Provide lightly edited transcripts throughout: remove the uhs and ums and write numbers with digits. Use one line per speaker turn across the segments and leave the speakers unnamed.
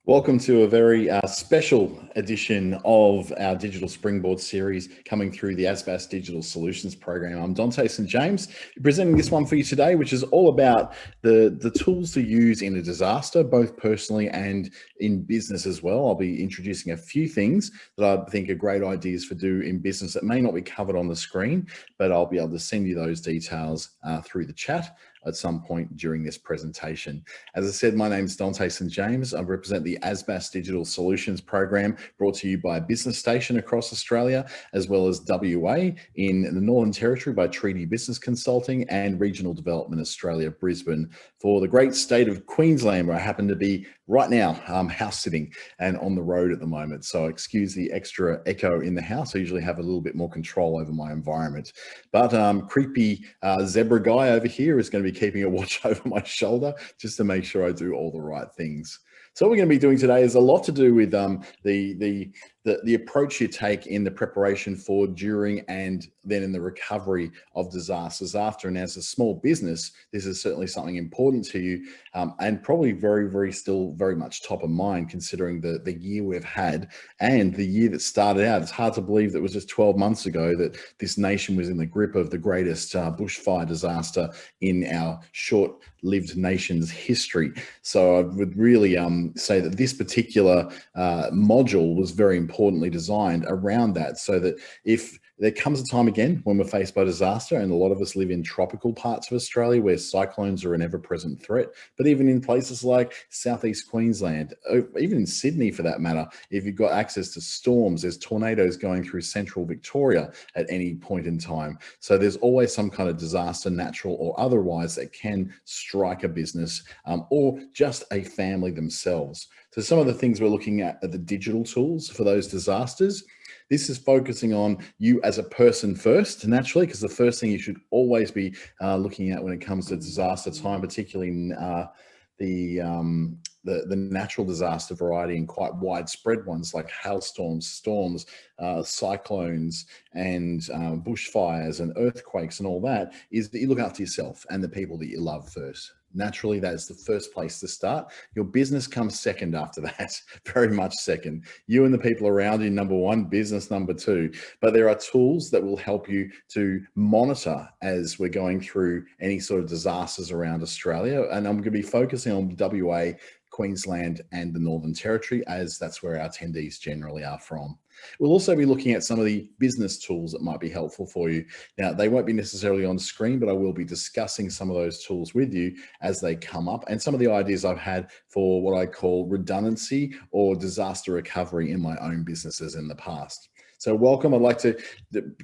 Welcome to a very special edition of our Digital Springboard series coming through the ASBAS Digital Solutions Program. I'm Dante St James, presenting this one for you today, which is all about the tools to use in a disaster, both personally and in business as well. I'll be introducing a few things that I think are great ideas for do in business that may not be covered on the screen, but I'll be able to send you those details through the chat at some point during this presentation. As I said, my name is Dante St James. I represent the ASBAS Digital Solutions Program, brought to you by Business Station across Australia, as well as WA in the Northern Territory by Treaty Business Consulting and Regional Development Australia, Brisbane, for the great state of Queensland, where I happen to be right now, house sitting and on the road at the moment. So excuse the extra echo in the house. I usually have a little bit more control over my environment. But creepy zebra guy over here is going to be keeping a watch over my shoulder just to make sure I do all the right things. So what we're going to be doing today is a lot to do with the approach you take in the preparation for, during, and then in the recovery of disasters after. And as a small business, this is certainly something important to you, and probably still very much top of mind, considering the year we've had and the year that started out. It's hard to believe that it was just 12 months ago that this nation was in the grip of the greatest bushfire disaster in our short-lived nation's history. So I would really say that this particular module was very importantly designed around that, so that if there comes a time again when we're faced by disaster, and a lot of us live in tropical parts of Australia where cyclones are an ever-present threat, but even in places like southeast Queensland, even in Sydney for that matter, if you've got access to storms, there's tornadoes going through central Victoria at any point in time. So there's always some kind of disaster, natural or otherwise, that can strike a business or just a family themselves. So some of the things we're looking at are the digital tools for those disasters. This is focusing on you as a person first, naturally, because the first thing you should always be looking at when it comes to disaster time, particularly in the natural disaster variety and quite widespread ones like hailstorms, storms, cyclones, and bushfires and earthquakes and all that, is that you look after yourself and the people that you love first. Naturally, that is the first place to start. Your business comes second after that, very much second. You and the people around you, number one, business number two. But there are tools that will help you to monitor as we're going through any sort of disasters around Australia. And I'm going to be focusing on WA, Queensland, and the Northern Territory, as that's where our attendees generally are from. We'll also be looking at some of the business tools that might be helpful for you. Now, they won't be necessarily on screen, but I will be discussing some of those tools with you as they come up, and some of the ideas I've had for what I call redundancy or disaster recovery in my own businesses in the past. So welcome. I'd like to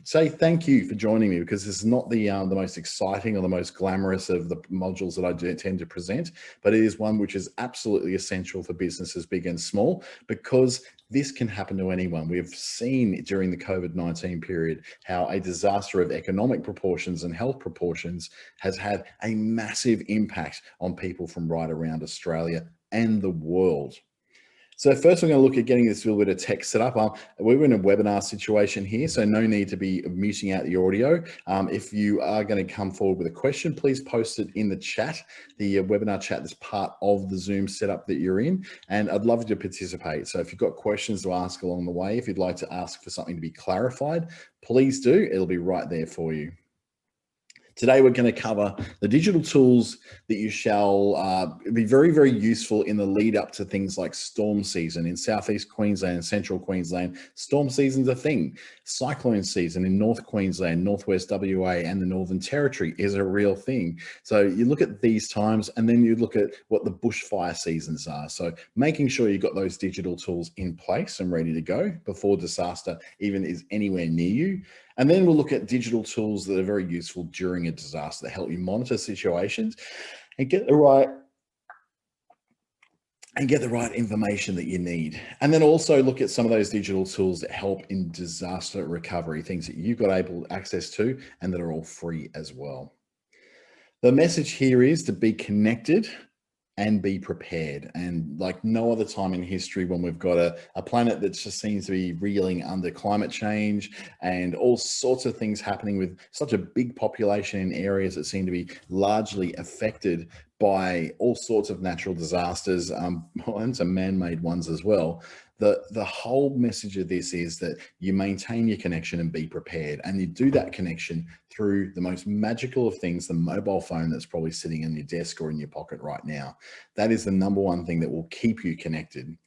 say thank you for joining me, because this is not the most exciting or the most glamorous of the modules that I do tend to present, but it is one which is absolutely essential for businesses big and small, because this can happen to anyone. We have seen during the COVID-19 period how a disaster of economic proportions and health proportions has had a massive impact on people from right around Australia and the world. So first we're going to look at getting this little bit of tech set up. We're in a webinar situation here, so no need to be muting out the audio. If you are going to come forward with a question, please post it in the chat, the webinar chat that's part of the Zoom setup that you're in, and I'd love you to participate. So if you've got questions to ask along the way, if you'd like to ask for something to be clarified, please do. It'll be right there for you. Today, we're going to cover the digital tools that you shall be very useful in the lead up to things like storm season. In southeast Queensland and central Queensland, storm season's a thing. Cyclone season in North Queensland, Northwest WA, and the Northern Territory is a real thing. So you look at these times, and then you look at what the bushfire seasons are. So making sure you've got those digital tools in place and ready to go before disaster even is anywhere near you. And then we'll look at digital tools that are very useful during a disaster that help you monitor situations and get the right information that you need. And then also look at some of those digital tools that help in disaster recovery, things that you've got access to and that are all free as well. The message here is to be connected and be prepared. And like no other time in history, when we've got a planet that just seems to be reeling under climate change and all sorts of things happening with such a big population in areas that seem to be largely affected by all sorts of natural disasters, and some man-made ones as well. The whole message of this is that you maintain your connection and be prepared. And you do that connection through the most magical of things, the mobile phone that's probably sitting in your desk or in your pocket right now. That is the number one thing that will keep you connected.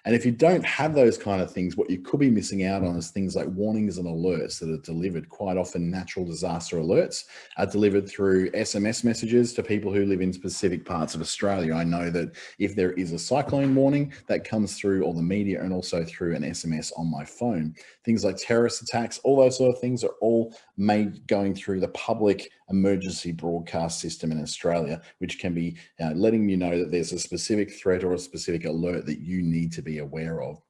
And if you don't have those kind of things, what you could be missing out on is things like warnings and alerts that are delivered. Quite often, natural disaster alerts are delivered through SMS messages to people who live in specific parts of Australia. I know that if there is a cyclone warning, that comes through all the media and also through an SMS on my phone. Things like terrorist attacks, all those sort of things are all made going through the public emergency broadcast system in Australia, which can be letting you know that there's a specific threat or a specific alert that you need to be aware of.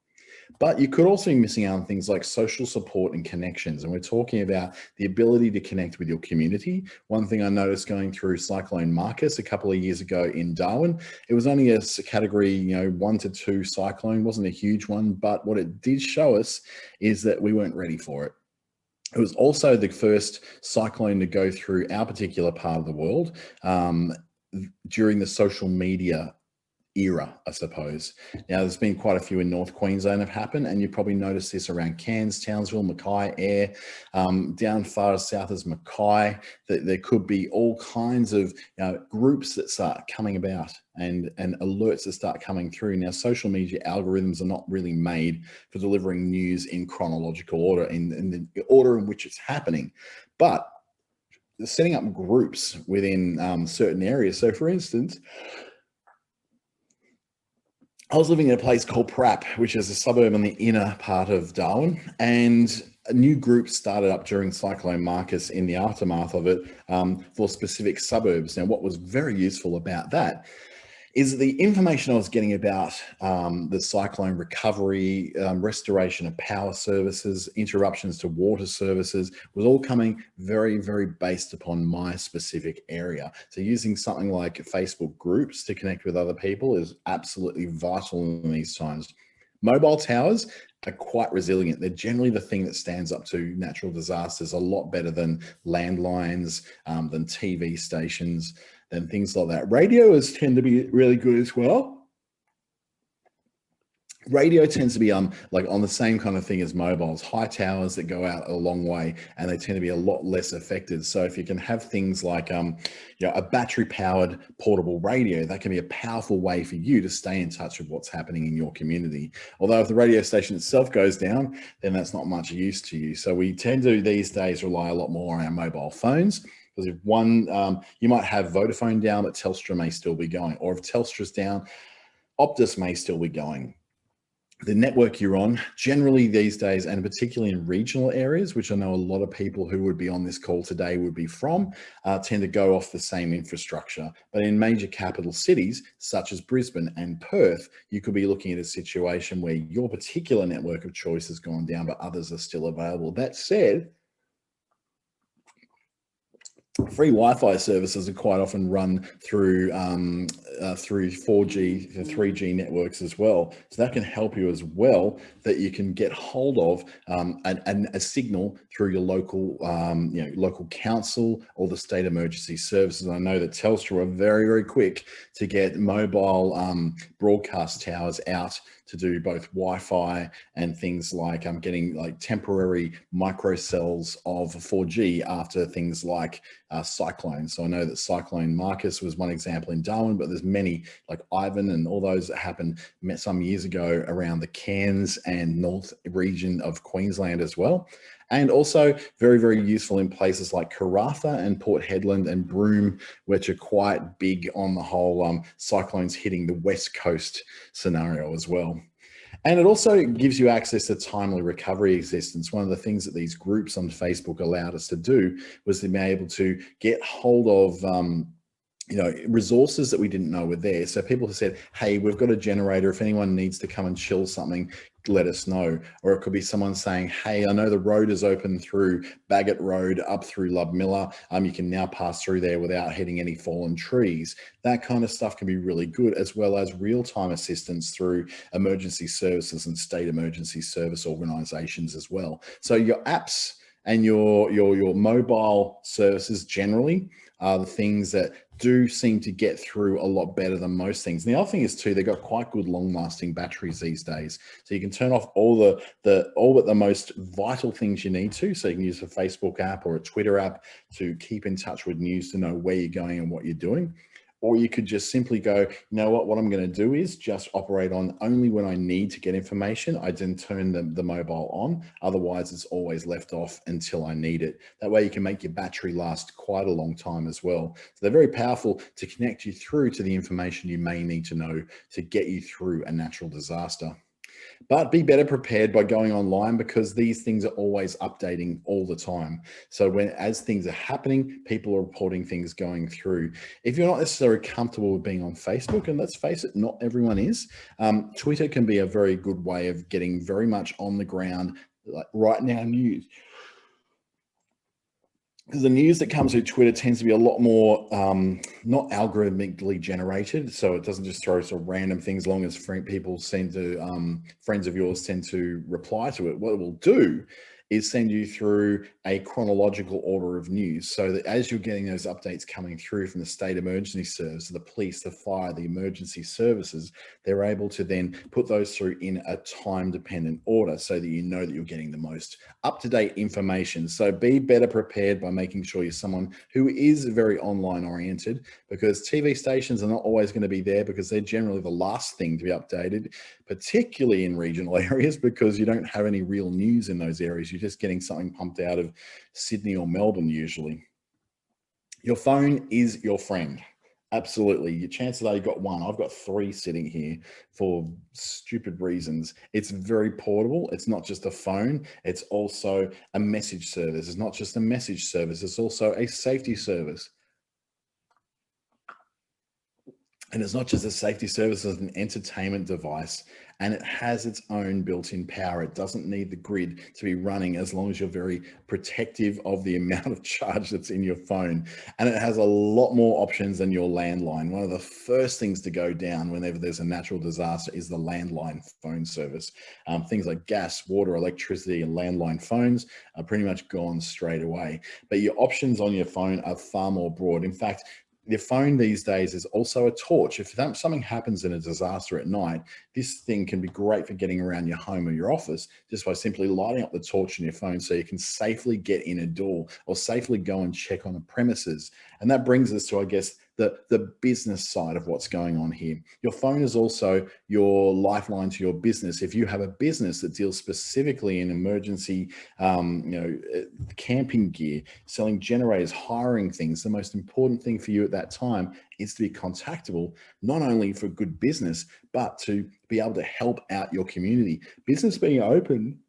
But you could also be missing out on things like social support and connections. And we're talking about the ability to connect with your community. One thing I noticed going through Cyclone Marcus a couple of years ago in Darwin, it was only a category, 1 to 2 cyclone, wasn't a huge one. But what it did show us is that we weren't ready for it. It was also the first cyclone to go through our particular part of the world during the social media era, I suppose. Now, there's been quite a few in North Queensland have happened, and you probably noticed this around Cairns, Townsville, Mackay, Ayr, down far as south as Mackay, that there could be all kinds of groups that start coming about and alerts that start coming through. Now, social media algorithms are not really made for delivering news in chronological order, in the order in which it's happening, but setting up groups within certain areas. So, for instance, I was living in a place called Prap, which is a suburb in the inner part of Darwin, and a new group started up during Cyclone Marcus in the aftermath of it for specific suburbs. Now, what was very useful about that is the information I was getting about the cyclone recovery, restoration of power services, interruptions to water services, was all coming very, very based upon my specific area. So using something like Facebook groups to connect with other people is absolutely vital in these times. Mobile towers are quite resilient. They're generally the thing that stands up to natural disasters a lot better than landlines, than TV stations, and things like that. Radios tend to be really good as well. Radio tends to be like on the same kind of thing as mobiles, high towers that go out a long way, and they tend to be a lot less affected. So if you can have things like a battery powered portable radio, that can be a powerful way for you to stay in touch with what's happening in your community. Although if the radio station itself goes down, then that's not much use to you. So we tend to these days rely a lot more on our mobile phones. Because if one, you might have Vodafone down, but Telstra may still be going. Or if Telstra's down, Optus may still be going. The network you're on, generally these days, and particularly in regional areas, which I know a lot of people who would be on this call today would be from, tend to go off the same infrastructure. But in major capital cities, such as Brisbane and Perth, you could be looking at a situation where your particular network of choice has gone down, but others are still available. That said, free Wi-Fi services are quite often run through 4G to 3G networks as well. So that can help you as well, that you can get hold of a signal through your local, local council or the state emergency services. I know that Telstra are very, very quick to get mobile broadcast towers out to do both Wi-Fi and things like getting like temporary microcells of 4G after things like cyclones. So I know that Cyclone Marcus was one example in Darwin, but there's many like Ivan and all those that happened some years ago around the Cairns and north region of Queensland as well. And also very, very useful in places like Karratha and Port Hedland and Broome, which are quite big on the whole cyclones hitting the west coast scenario as well. And it also gives you access to timely recovery assistance. One of the things that these groups on Facebook allowed us to do was to be able to get hold of resources that we didn't know were there. So people have said, hey, we've got a generator. If anyone needs to come and chill something, let us know. Or it could be someone saying, hey, I know the road is open through Bagot Road up through Ludmilla. You can now pass through there without hitting any fallen trees. That kind of stuff can be really good, as well as real-time assistance through emergency services and state emergency service organizations as well. So your apps and your mobile services generally are the things that do seem to get through a lot better than most things. And the other thing is too, they've got quite good long-lasting batteries these days. So you can turn off all but the most vital things you need to. So you can use a Facebook app or a Twitter app to keep in touch with news, to know where you're going and what you're doing. Or you could just simply go, you know what I'm going to do is just operate on only when I need to get information. I then turn the mobile on. Otherwise, it's always left off until I need it. That way you can make your battery last quite a long time as well. So they're very powerful to connect you through to the information you may need to know to get you through a natural disaster. But be better prepared by going online, because these things are always updating all the time. So as things are happening, people are reporting things going through. If you're not necessarily comfortable with being on Facebook, and let's face it, not everyone is, Twitter can be a very good way of getting very much on the ground, like right now news. Because the news that comes through Twitter tends to be a lot more not algorithmically generated, so it doesn't just throw sort of random things. As long as friends of yours tend to reply to it, what it will do is send you through a chronological order of news, so that as you're getting those updates coming through from the state emergency service, the police, the fire, the emergency services, they're able to then put those through in a time-dependent order, so that you know that you're getting the most up-to-date information. So be better prepared by making sure you're someone who is very online oriented, because TV stations are not always going to be there, because they're generally the last thing to be updated, particularly in regional areas, because you don't have any real news in those areas. You're just getting something pumped out of Sydney or Melbourne usually. Your phone is your friend. Absolutely. Your chances are you've got one. I've got three sitting here for stupid reasons. It's very portable. It's not just a phone. It's also a message service. It's not just a message service. It's also a safety service. And it's not just a safety service, it's an entertainment device, and it has its own built-in power. It doesn't need the grid to be running, as long as you're very protective of the amount of charge that's in your phone. And it has a lot more options than your landline. One of the first things to go down whenever there's a natural disaster is the landline phone service. Things like gas, water, electricity, and landline phones are pretty much gone straight away. But your options on your phone are far more broad. In fact, your phone these days is also a torch. If something happens in a disaster at night, this thing can be great for getting around your home or your office, just by simply lighting up the torch on your phone, so you can safely get in a door or safely go and check on the premises. And that brings us to, I guess, the business side of what's going on here. Your phone is also your lifeline to your business. If you have a business that deals specifically in emergency, camping gear, selling generators, hiring things, the most important thing for you at that time is to be contactable, not only for good business, but to be able to help out your community. Business being open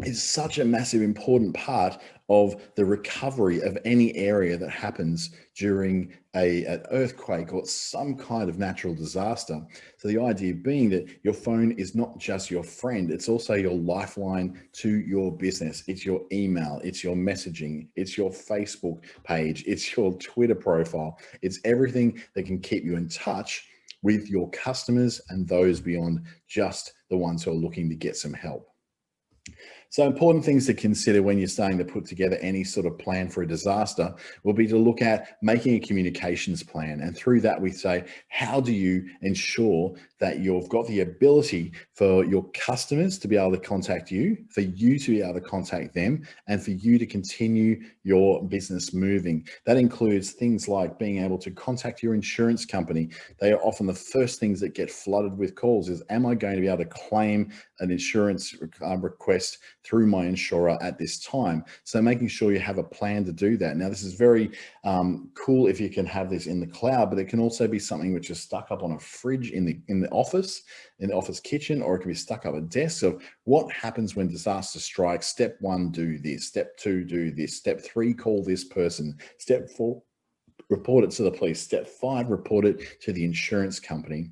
is such a massive, important part of the recovery of any area that happens during an earthquake or some kind of natural disaster. So the idea being that your phone is not just your friend, it's also your lifeline to your business. It's your email, it's your messaging, it's your Facebook page, it's your Twitter profile. It's everything that can keep you in touch with your customers and those beyond just the ones who are looking to get some help. So important things to consider when you're starting to put together any sort of plan for a disaster will be to look at making a communications plan. And through that, we say, how do you ensure that you've got the ability for your customers to be able to contact you, for you to be able to contact them, and for you to continue your business moving? That includes things like being able to contact your insurance company. They are often the first things that get flooded with calls is, am I going to be able to claim an insurance request through my insurer at this time? So making sure you have a plan to do that. Now, this is very cool if you can have this in the cloud, but it can also be something which is stuck up on a fridge in the office kitchen, or it can be stuck up a desk of what happens when disaster strikes. Step 1, do this. Step 2, do this. Step 3, call this person. Step 4, report it to the police. Step 5, report it to the insurance company.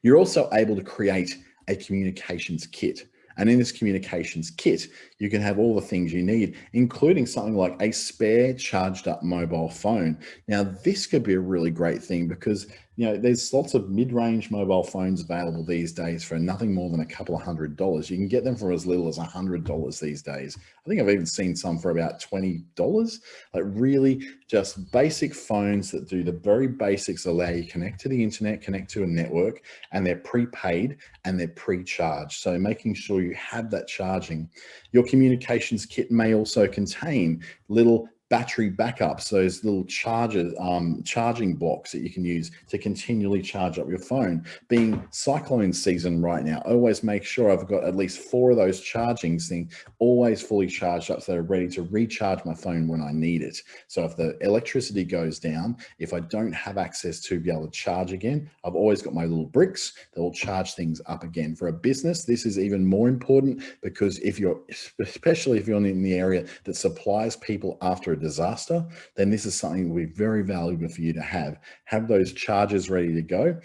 You're also able to create a communications kit. And in this communications kit, you can have all the things you need, including something like a spare charged up mobile phone. Now, this could be a really great thing because there's lots of mid-range mobile phones available these days for nothing more than a couple of $100. You can get them for as little as $100 these days. I think I've even seen some for about $20. Like really just basic phones that do the very basics, allow you to connect to the internet, connect to a network, and they're prepaid and they're pre-charged. So making sure you have that charging. Your communications kit may also contain little battery backups, those little charging blocks that you can use to continually charge up your phone. Being cyclone season right now, I always make sure I've got at least 4 of those charging things always fully charged up so they're ready to recharge my phone when I need it. So if the electricity goes down, if I don't have access to be able to charge again, I've always got my little bricks that will charge things up again. For a business, this is even more important because especially if you're in the area that supplies people after a disaster, then this is something that will be very valuable for you to have those chargers ready to go.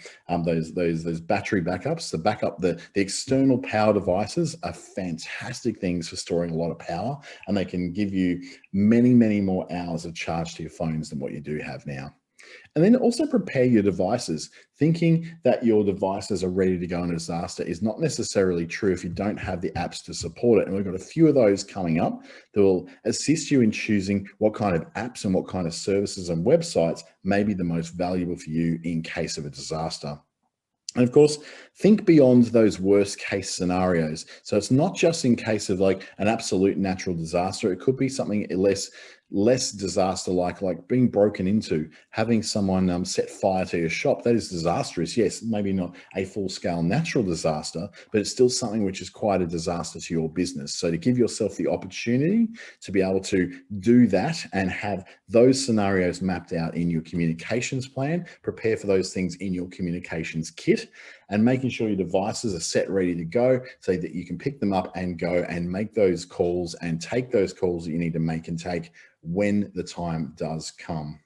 Those battery backups, the external power devices are fantastic things for storing a lot of power, and they can give you many more hours of charge to your phones than what you do have now. And then also prepare your devices. Thinking that your devices are ready to go in a disaster is not necessarily true if you don't have the apps to support it. And we've got a few of those coming up that will assist you in choosing what kind of apps and what kind of services and websites may be the most valuable for you in case of a disaster. And of course, think beyond those worst case scenarios. So it's not just in case of like an absolute natural disaster. It could be something less disaster like being broken into, having someone set fire to your shop. That is disastrous. Yes, maybe not a full-scale natural disaster, but it's still something which is quite a disaster to your business. So to give yourself the opportunity to be able to do that and have those scenarios mapped out in your communications plan, prepare for those things in your communications kit, and making sure your devices are set ready to go so that you can pick them up and go and make those calls and take those calls that you need to make and take when the time does come.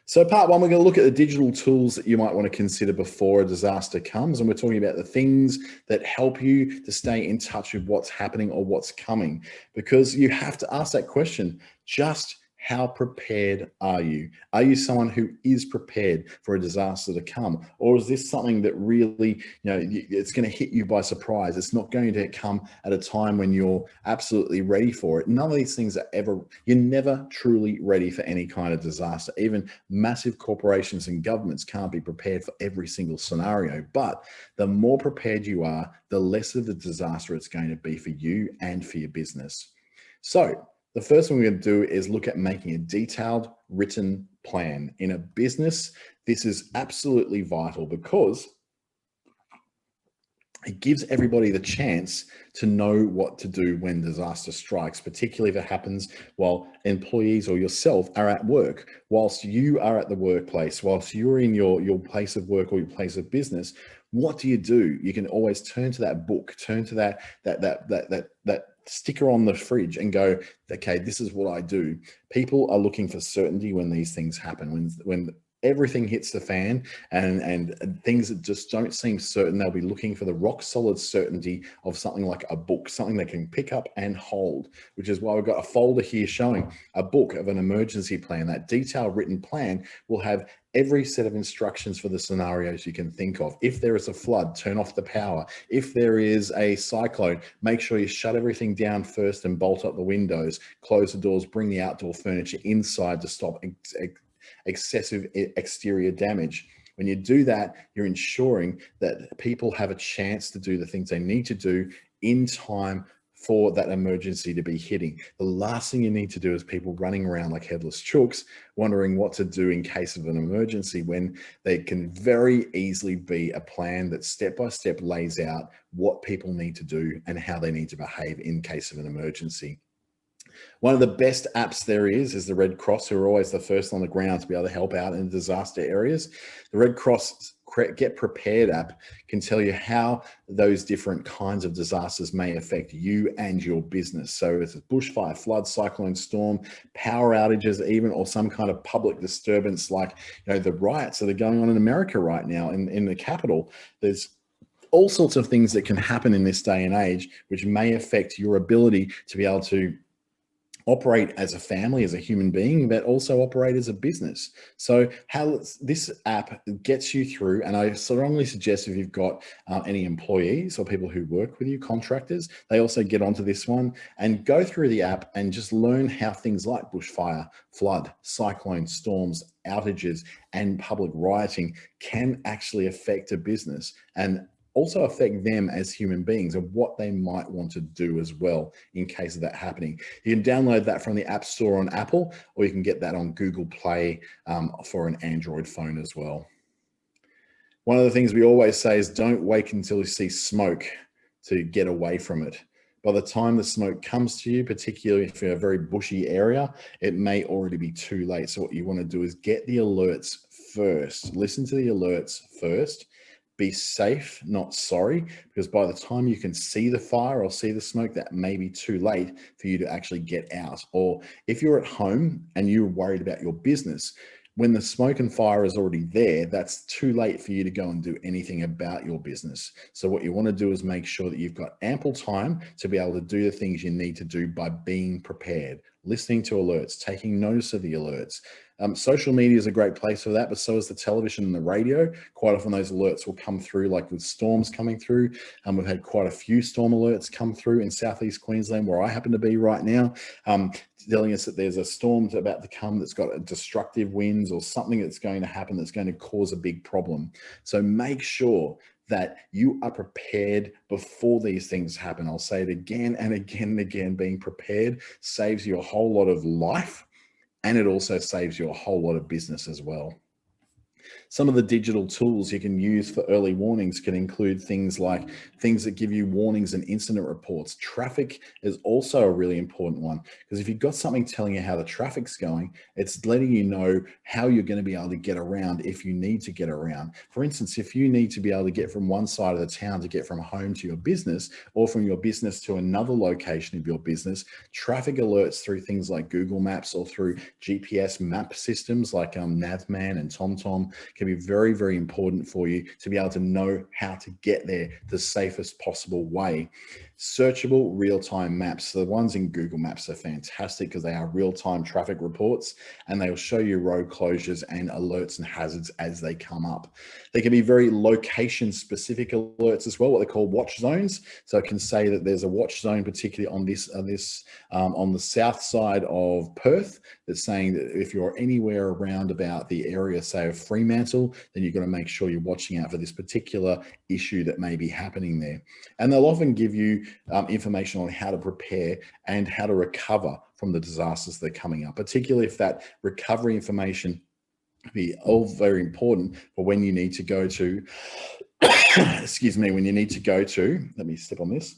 So part 1, we're going to look at the digital tools that you might want to consider before a disaster comes. And we're talking about the things that help you to stay in touch with what's happening or what's coming, because you have to ask that question, just how prepared are you? Are you someone who is prepared for a disaster to come? Or is this something that really, it's going to hit you by surprise? It's not going to come at a time when you're absolutely ready for it. None of these things you're never truly ready for any kind of disaster. Even massive corporations and governments can't be prepared for every single scenario. But the more prepared you are, the less of a disaster it's going to be for you and for your business. So the first thing we're going to do is look at making a detailed written plan. In a business, this is absolutely vital because it gives everybody the chance to know what to do when disaster strikes, particularly if it happens while employees or yourself are at work. Whilst you are at the workplace, whilst you're in your place of work or your place of business, what do? You can always turn to that book, turn to that sticker on the fridge and go, okay, this is what I do. People are looking for certainty when these things happen. When everything hits the fan and things that just don't seem certain, they'll be looking for the rock solid certainty of something like a book, something they can pick up and hold, which is why we've got a folder here showing a book of an emergency plan. That detailed written plan will have every set of instructions for the scenarios you can think of. If there is a flood, turn off the power. If there is a cyclone, make sure you shut everything down first and bolt up the windows, close the doors, bring the outdoor furniture inside to stop excessive exterior damage. When you do that, you're ensuring that people have a chance to do the things they need to do in time for that emergency to be hitting. The last thing you need to do is people running around like headless chooks, wondering what to do in case of an emergency, when there can very easily be a plan that step by step lays out what people need to do and how they need to behave in case of an emergency. One of the best apps there is the Red Cross, who are always the first on the ground to be able to help out in disaster areas. The Red Cross Get Prepared app can tell you how those different kinds of disasters may affect you and your business. So if it's bushfire, flood, cyclone, storm, power outages, even, or some kind of public disturbance like the riots that are going on in America right now in the Capitol, there's all sorts of things that can happen in this day and age which may affect your ability to be able to operate as a family, as a human being, but also operate as a business. So how this app gets you through, and I strongly suggest if you've got any employees or people who work with you, contractors, they also get onto this one and go through the app and just learn how things like bushfire, flood, cyclone, storms, outages, and public rioting can actually affect a business and also affect them as human beings and what they might want to do as well in case of that happening. You can download that from the App Store on Apple, or you can get that on Google Play for an Android phone as well. One of the things we always say is don't wait until you see smoke to get away from it. By the time the smoke comes to you, particularly if you're in a very bushy area, it may already be too late. So what you want to do is get the alerts first. Listen to the alerts first. Be safe, not sorry, because by the time you can see the fire or see the smoke, that may be too late for you to actually get out. Or if you're at home and you're worried about your business, when the smoke and fire is already there, that's too late for you to go and do anything about your business. So what you want to do is make sure that you've got ample time to be able to do the things you need to do by being prepared, listening to alerts, taking notice of the alerts. Social media is a great place for that, but so is the television and the radio. Quite often those alerts will come through, like with storms coming through. We've had quite a few storm alerts come through in southeast Queensland, where I happen to be right now, telling us that there's a storm about to come that's got a destructive winds or something that's going to happen that's going to cause a big problem. So make sure that you are prepared before these things happen. I'll say it again and again and again. Being prepared saves you a whole lot of life, and it also saves you a whole lot of business as well. Some of the digital tools you can use for early warnings can include things like things that give you warnings and incident reports. Traffic is also a really important one, because if you've got something telling you how the traffic's going, it's letting you know how you're going to be able to get around if you need to get around. For instance, if you need to be able to get from one side of the town to get from home to your business, or from your business to another location of your business, traffic alerts through things like Google Maps or through GPS map systems like Navman and TomTom can be very, very important for you to be able to know how to get there the safest possible way. Searchable real-time maps. The ones in Google Maps are fantastic because they are real-time traffic reports, and they'll show you road closures and alerts and hazards as they come up. They can be very location-specific alerts as well, what they call watch zones. So I can say that there's a watch zone, particularly on the south side of Perth, that's saying that if you're anywhere around about the area, say of Fremantle, then you've got to make sure you're watching out for this particular issue that may be happening there. And they'll often give you information on how to prepare and how to recover from the disasters that are coming up, particularly if that recovery information be all very important for when you need to go to, excuse me, when you need to go to, let me step on this.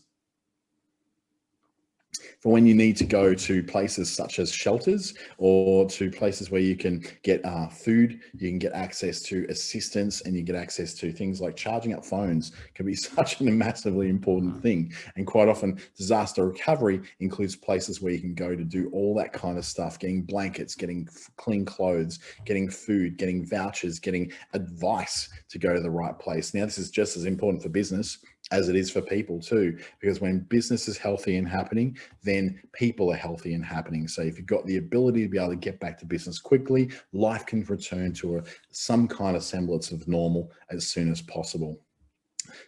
For when you need to go to places such as shelters, or to places where you can get food, you can get access to assistance, and you get access to things like charging up phones can be such a massively important thing. And quite often disaster recovery includes places where you can go to do all that kind of stuff, getting blankets, getting clean clothes, getting food, getting vouchers, getting advice to go to the right place. Now, this is just as important for business as it is for people too, because when business is healthy and happening, then people are healthy and happening. So if you've got the ability to be able to get back to business quickly, life can return to some kind of semblance of normal as soon as possible.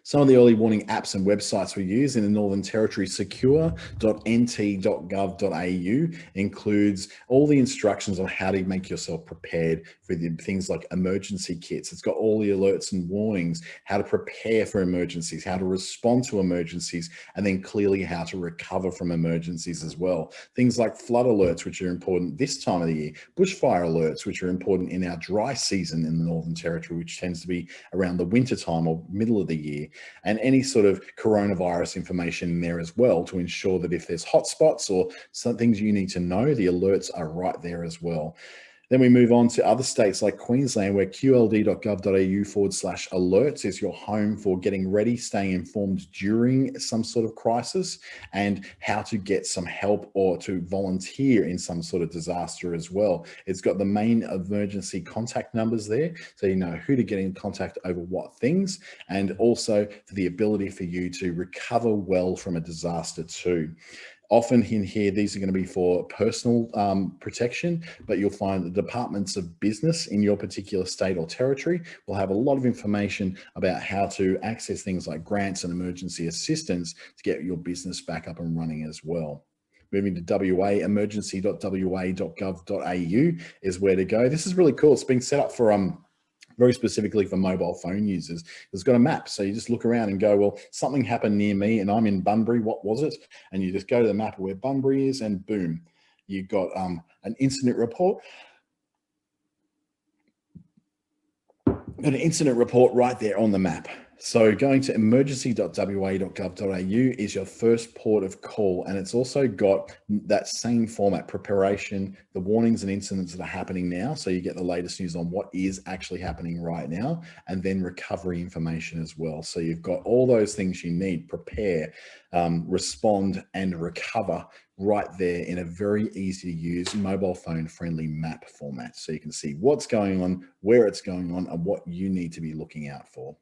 Some of the early warning apps and websites we use in the Northern Territory, secure.nt.gov.au includes all the instructions on how to make yourself prepared for things like emergency kits. It's got all the alerts and warnings, how to prepare for emergencies, how to respond to emergencies, and then clearly how to recover from emergencies as well. Things like flood alerts, which are important this time of the year, bushfire alerts, which are important in our dry season in the Northern Territory, which tends to be around the winter time or middle of the year, and any sort of coronavirus information in there as well, to ensure that if there's hotspots or some things you need to know, the alerts are right there as well. Then we move on to other states like Queensland, where qld.gov.au/alerts is your home for getting ready, staying informed during some sort of crisis, and how to get some help or to volunteer in some sort of disaster as well. It's got the main emergency contact numbers there, so you know who to get in contact over what things, and also for the ability for you to recover well from a disaster too. Often in here, these are going to be for personal protection, but you'll find the departments of business in your particular state or territory will have a lot of information about how to access things like grants and emergency assistance to get your business back up and running as well. Moving to WA, emergency.wa.gov.au is where to go. This is really cool. It's been set up for very specifically for mobile phone users. It's got a map. So you just look around and go, well, something happened near me and I'm in Bunbury. What was it? And you just go to the map of where Bunbury is and boom, you've got an incident report. Got an incident report right there on the map. So going to emergency.wa.gov.au is your first port of call. And it's also got that same format: preparation, the warnings and incidents that are happening now. So you get the latest news on what is actually happening right now, and then recovery information as well. So you've got all those things you need: prepare, respond, and recover right there in a very easy to use mobile phone friendly map format. So you can see what's going on, where it's going on, and what you need to be looking out for.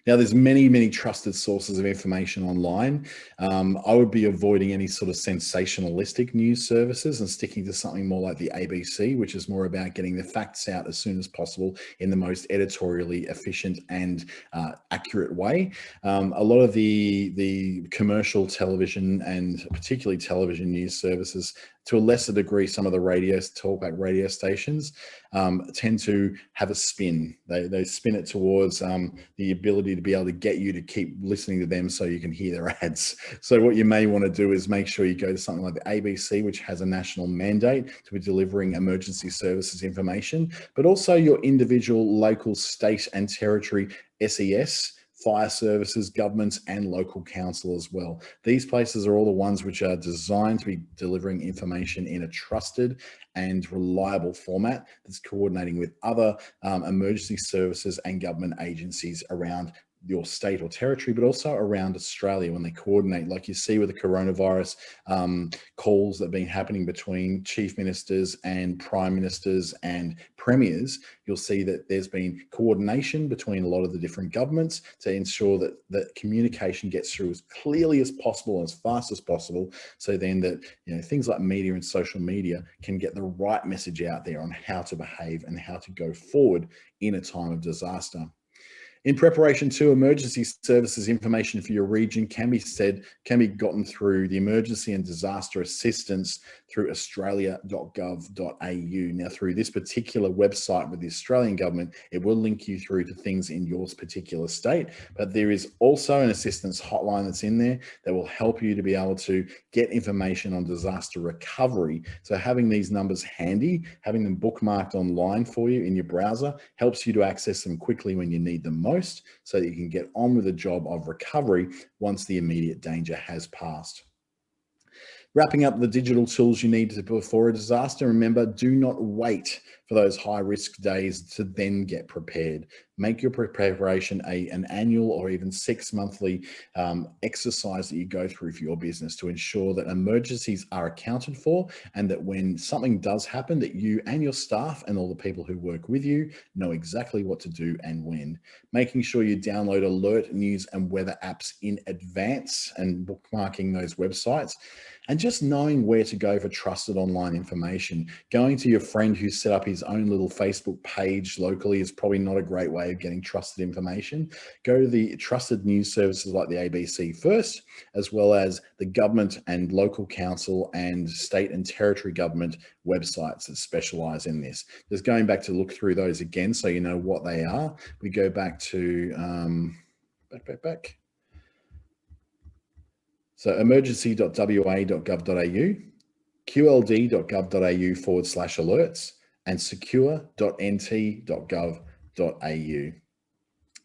Now, there's many trusted sources of information online. I would be avoiding any sort of sensationalistic news services and sticking to something more like the ABC, which is more about getting the facts out as soon as possible in the most editorially efficient and accurate way. A lot of the commercial television and particularly television news services, to a lesser degree, some of the talkback radio stations tend to have a spin. They spin it towards the ability to be able to get you to keep listening to them so you can hear their ads. So what you may want to do is make sure you go to something like the ABC, which has a national mandate to be delivering emergency services information, but also your individual local, state and territory SES, fire services, governments, and local council as well. These places are all the ones which are designed to be delivering information in a trusted and reliable format that's coordinating with other emergency services and government agencies around your state or territory, but also around Australia when they coordinate, like you see with the coronavirus calls that have been happening between chief ministers and prime ministers and premiers. You'll see that there's been coordination between a lot of the different governments to ensure that communication gets through as clearly as possible, as fast as possible, so then that things like media and social media can get the right message out there on how to behave and how to go forward in a time of disaster. In preparation to emergency services information for your region can be gotten through the emergency and disaster assistance through australia.gov.au. Now, through this particular website with the Australian government, it will link you through to things in your particular state, but there is also an assistance hotline that's in there that will help you to be able to get information on disaster recovery. So having these numbers handy, having them bookmarked online for you in your browser, helps you to access them quickly when you need them most, so that you can get on with the job of recovery once the immediate danger has passed. Wrapping up the digital tools you need before a disaster, remember, do not wait for those high-risk days to then get prepared. Make your preparation an annual or even 6-monthly exercise that you go through for your business to ensure that emergencies are accounted for, and that when something does happen, that you and your staff and all the people who work with you know exactly what to do and when. Making sure you download alert, news and weather apps in advance and bookmarking those websites. And just knowing where to go for trusted online information. Going to your friend who set up his own little Facebook page locally is probably not a great way of getting trusted information. Go to the trusted news services like the ABC first, as well as the government and local council and state and territory government websites that specialize in this. Just going back to look through those again so you know what they are. We go back to, back. So emergency.wa.gov.au, qld.gov.au/alerts, and secure.nt.gov.au.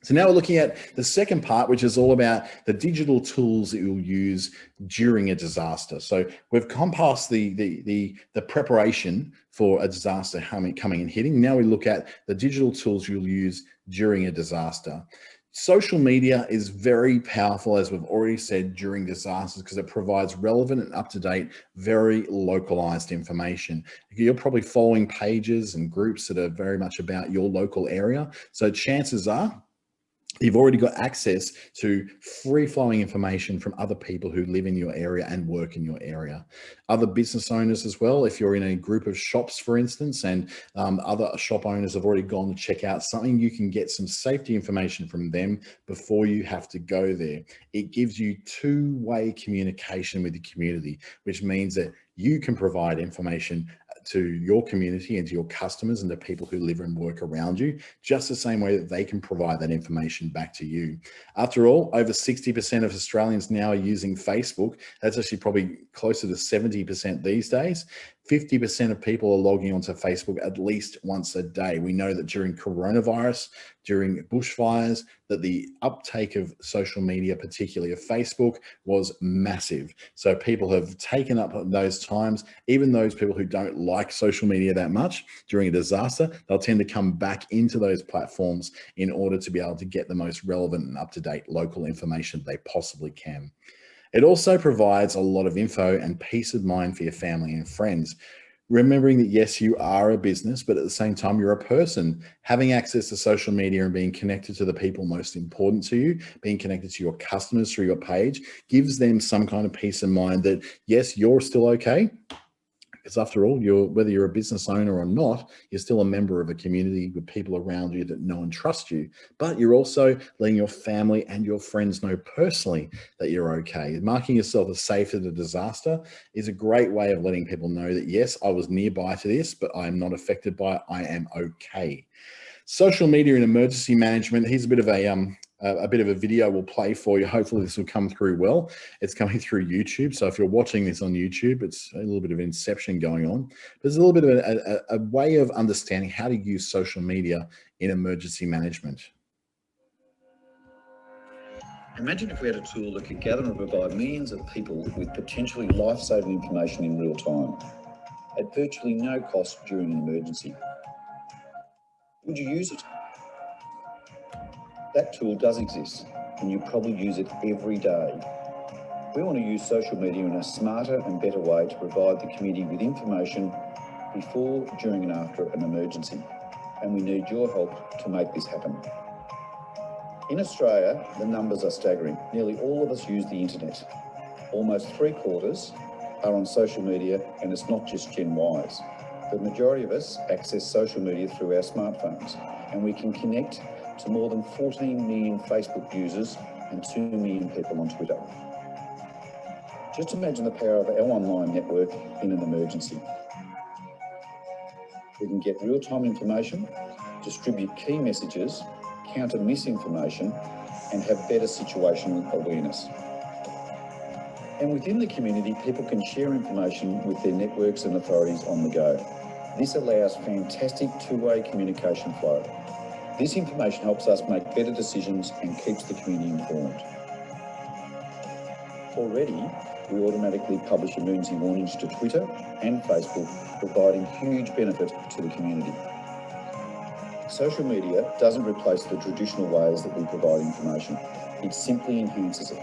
So now we're looking at the second part, which is all about the digital tools that you'll use during a disaster. So we've come past the preparation for a disaster coming and hitting. Now we look at the digital tools you'll use during a disaster. Social media is very powerful, as we've already said, during disasters, because it provides relevant and up-to-date, very localized information. You're probably following pages and groups that are very much about your local area. So chances are You've already got access to free-flowing information from other people who live in your area and work in your area. Other business owners as well, if you're in a group of shops, for instance, and other shop owners have already gone to check out something, you can get some safety information from them before you have to go there. It gives you two-way communication with the community, which means that you can provide information to your community and to your customers and the people who live and work around you, just the same way that they can provide that information back to you. After all, over 60% of Australians now are using Facebook. That's actually probably closer to 70% these days. 50% of people are logging onto Facebook at least once a day. We know that during coronavirus, during bushfires, that the uptake of social media, particularly of Facebook, was massive. So people have taken up those times. Even those people who don't like social media that much during a disaster, they'll tend to come back into those platforms in order to be able to get the most relevant and up-to-date local information they possibly can. It also provides a lot of info and peace of mind for your family and friends. Remembering that, yes, you are a business, but at the same time, you're a person. Having access to social media and being connected to the people most important to you, being connected to your customers through your page, gives them some kind of peace of mind that, yes, you're still okay. Because after all, whether you're a business owner or not, you're still a member of a community with people around you that know and trust you. But you're also letting your family and your friends know personally that you're okay. Marking yourself as safe in a disaster is a great way of letting people know that, yes, I was nearby to this, but I am not affected by it. I am okay. Social media and emergency management. Here's a bit of a video we'll play for you. Hopefully this will come through well. It's coming through YouTube. So if you're watching this on YouTube, it's a little bit of inception going on. There's a little bit of a way of understanding how to use social media in emergency management.
Imagine if we had a tool that could gather and provide millions of people with potentially life-saving information in real time, at virtually no cost during an emergency. Would you use it? That tool does exist, and you probably use it every day. We want to use social media in a smarter and better way to provide the community with information before, during and after an emergency, and we need your help to make this happen. In Australia, the numbers are staggering. Nearly all of us use the internet. Almost 3/4 are on social media, and it's not just Gen Ys. The majority of us access social media through our smartphones, and we can connect to more than 14 million Facebook users and 2 million people on Twitter. Just imagine the power of our online network in an emergency. We can get real-time information, distribute key messages, counter misinformation, and have better situational awareness. And within the community, people can share information with their networks and authorities on the go. This allows fantastic two-way communication flow. This information helps us make better decisions and keeps the community informed. Already, we automatically publish emergency warnings to Twitter and Facebook, providing huge benefit to the community. Social media doesn't replace the traditional ways that we provide information. It simply enhances it.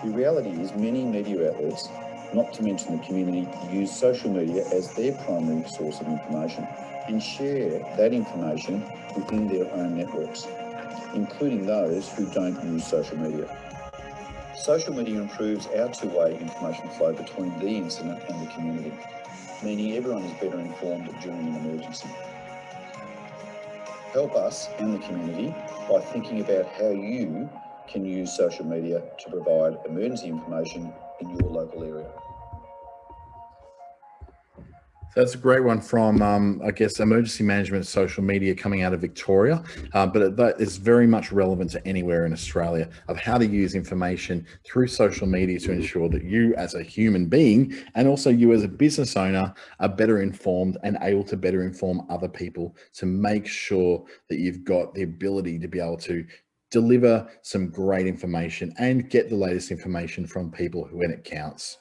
The reality is many media outlets, not to mention the community, use social media as their primary source of information and share that information within their own networks, including those who don't use social media. Social media improves our two-way information flow between the incident and the community, meaning everyone is better informed during an emergency. Help us and the community by thinking about how you can use social media to provide emergency information in your local area.
So that's a great one from, I guess, emergency management social media coming out of Victoria, but that is very much relevant to anywhere in Australia of how to use information through social media to ensure that you as a human being and also you as a business owner are better informed and able to better inform other people to make sure that you've got the ability to be able to deliver some great information and get the latest information from people when it counts.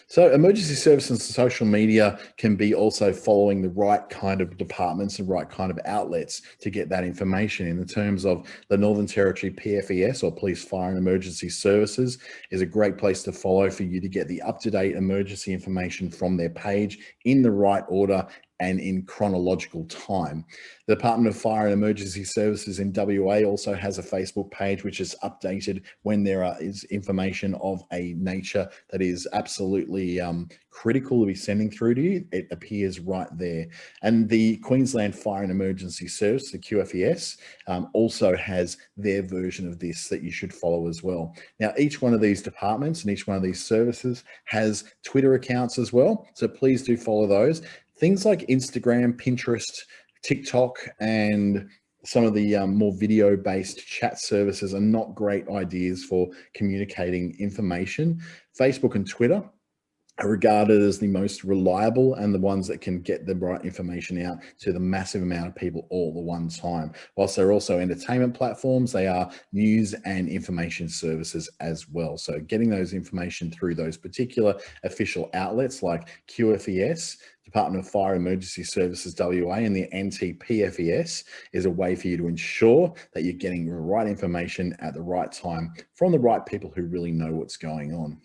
So emergency services and social media can be also following the right kind of departments and right kind of outlets to get that information. In the terms of the Northern Territory PFES, or Police, Fire and Emergency Services, is a great place to follow for you to get the up-to-date emergency information from their page in the right order and in chronological time. The Department of Fire and Emergency Services in WA also has a Facebook page which is updated when there is information of a nature that is absolutely critical to be sending through to you. It appears right there. And the Queensland Fire and Emergency Service, the QFES, also has their version of this that you should follow as well. Now, each one of these departments and each one of these services has Twitter accounts as well. So please do follow those. Things like Instagram, Pinterest, TikTok, and some of the more video-based chat services are not great ideas for communicating information. Facebook and Twitter are regarded as the most reliable and the ones that can get the right information out to the massive amount of people all at one time. Whilst they're also entertainment platforms, they are news and information services as well. So getting those information through those particular official outlets like QFES, Department of Fire Emergency Services WA, and the NTPFES is a way for you to ensure that you're getting the right information at the right time from the right people who really know what's going on.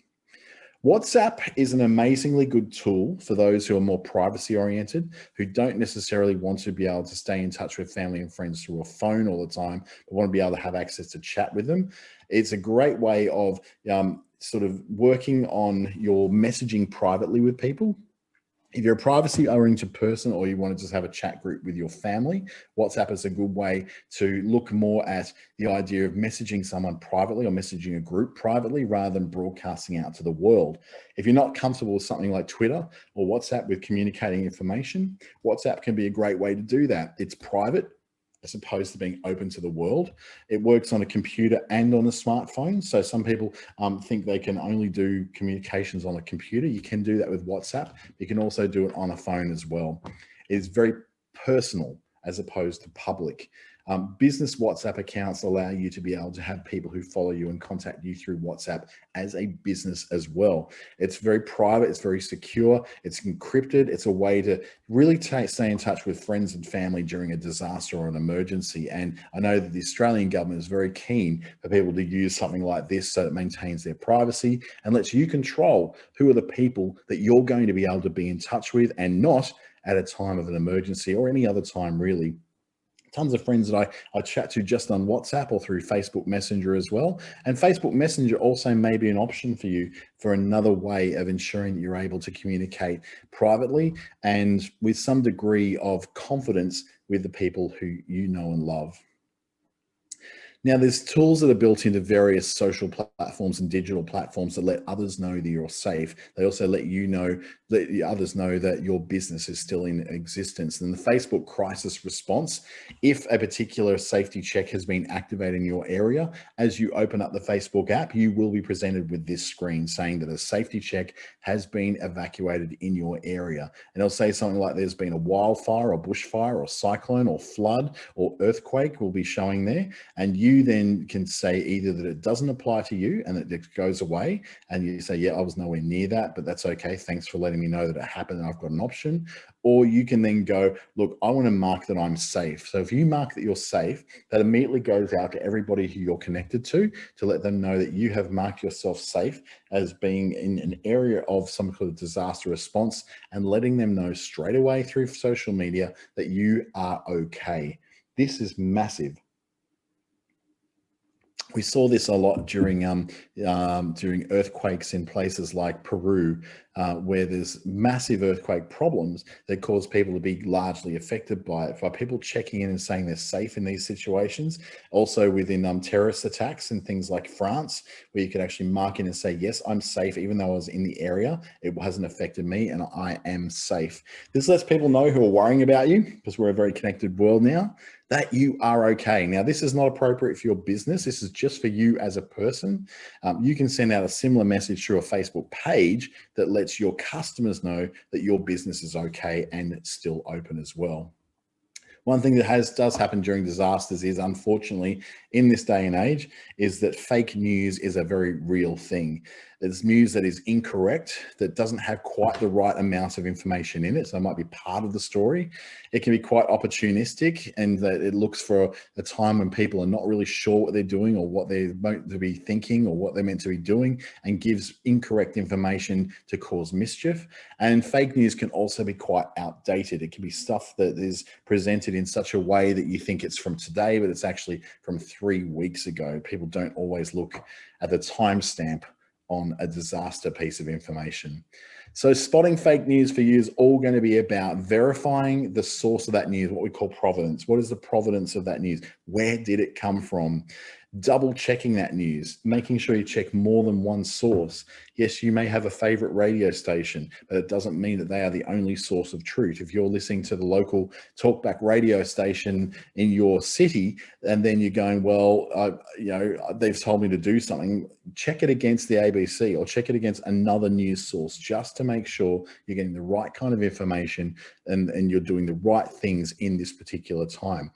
WhatsApp is an amazingly good tool for those who are more privacy oriented, who don't necessarily want to be able to stay in touch with family and friends through a phone all the time, but want to be able to have access to chat with them. It's a great way of sort of working on your messaging privately with people. If you're a privacy-oriented person or you want to just have a chat group with your family, WhatsApp is a good way to look more at the idea of messaging someone privately or messaging a group privately rather than broadcasting out to the world. If you're not comfortable with something like Twitter or WhatsApp with communicating information, WhatsApp can be a great way to do that. It's private as opposed to being open to the world. It works on a computer and on a smartphone. So some people think they can only do communications on a computer. You can do that with WhatsApp. You can also do it on a phone as well. It's very personal as opposed to public. Business WhatsApp accounts allow you to be able to have people who follow you and contact you through WhatsApp as a business as well. It's very private, it's very secure, it's encrypted. It's a way to really stay in touch with friends and family during a disaster or an emergency. And I know that the Australian government is very keen for people to use something like this so it maintains their privacy and lets you control who are the people that you're going to be able to be in touch with and not at a time of an emergency or any other time really. Tons of friends that I chat to just on WhatsApp or through Facebook Messenger as well. And Facebook Messenger also may be an option for you for another way of ensuring that you're able to communicate privately and with some degree of confidence with the people who you know and love. Now, there's tools that are built into various social platforms and digital platforms that let others know that you're safe. They also let others know that your business is still in existence. And the Facebook crisis response, if a particular safety check has been activated in your area, as you open up the Facebook app, you will be presented with this screen saying that a safety check has been evacuated in your area. And it'll say something like there's been a wildfire or bushfire or cyclone or flood or earthquake will be showing there. And you then can say either that it doesn't apply to you and that it goes away and you say, yeah, I was nowhere near that, but that's okay. Thanks for letting me know that it happened and I've got an option. Or you can then go, look, I want to mark that I'm safe. So if you mark that you're safe, that immediately goes out to everybody who you're connected to let them know that you have marked yourself safe as being in an area of some kind of disaster response and letting them know straight away through social media that you are okay. This is massive. We saw this a lot during earthquakes in places like Peru, where there's massive earthquake problems that cause people to be largely affected by it. By people checking in and saying they're safe in these situations. Also within terrorist attacks in things like France, where you could actually mark in and say, yes, I'm safe, even though I was in the area, it hasn't affected me and I am safe. This lets people know who are worrying about you, because we're a very connected world now, that you are okay. Now, this is not appropriate for your business. This is just for you as a person. You can send out a similar message through a Facebook page that lets your customers know that your business is okay and it's still open as well. One thing that does happen during disasters is, unfortunately, in this day and age, is that fake news is a very real thing. There's news that is incorrect, that doesn't have quite the right amount of information in it, so it might be part of the story. It can be quite opportunistic, and that it looks for a time when people are not really sure what they're doing or what they're meant to be thinking or what they're meant to be doing, and gives incorrect information to cause mischief. And fake news can also be quite outdated. It can be stuff that is presented in such a way that you think it's from today, but it's actually from 3 weeks ago. People don't always look at the timestamp on a disaster piece of information. So spotting fake news for you is all going to be about verifying the source of that news, what we call provenance. What is the provenance of that news? Where did it come from? Double checking that news, making sure you check more than one source. Yes, you may have a favorite radio station, but it doesn't mean that they are the only source of truth. If you're listening to the local talkback radio station in your city, and then you're going, well, they've told me to do something, check it against the ABC or check it against another news source, just to make sure you're getting the right kind of information and you're doing the right things in this particular time.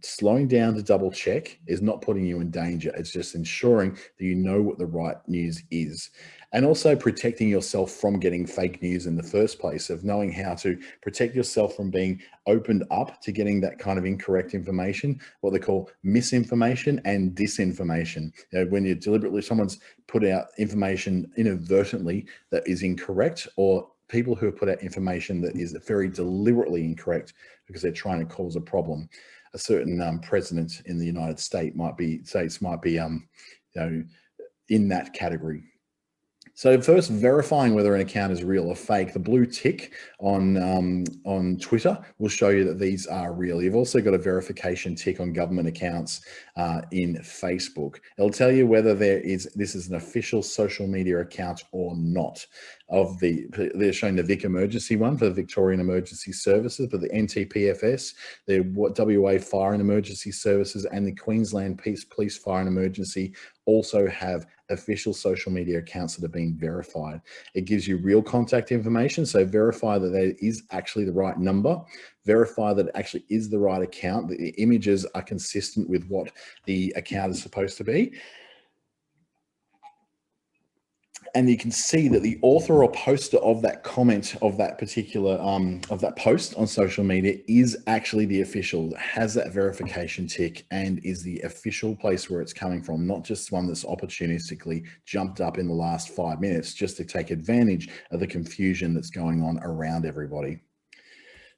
Slowing down to double check is not putting you in danger. It's just ensuring that you know what the right news is. And also protecting yourself from getting fake news in the first place, of knowing how to protect yourself from being opened up to getting that kind of incorrect information, what they call misinformation and disinformation. When you deliberately, someone's put out information inadvertently that is incorrect, or people who have put out information that is very deliberately incorrect because they're trying to cause a problem. A certain president in the United States might be in that category. So first, verifying whether an account is real or fake. The blue tick on Twitter will show you that these are real. You've also got a verification tick on government accounts in Facebook. It'll tell you whether this is an official social media account or not. They're showing the Vic Emergency one for the Victorian Emergency Services, but the NTPFS, the WA Fire and Emergency Services, and the Queensland Police Fire and Emergency also have official social media accounts that have been verified. It gives you real contact information, so verify that there is actually the right number, verify that it actually is the right account, that the images are consistent with what the account is supposed to be. And you can see that the author or poster of that comment, of that particular of that post on social media, is actually the official, that has that verification tick and is the official place where it's coming from, not just one that's opportunistically jumped up in the last 5 minutes just to take advantage of the confusion that's going on around everybody.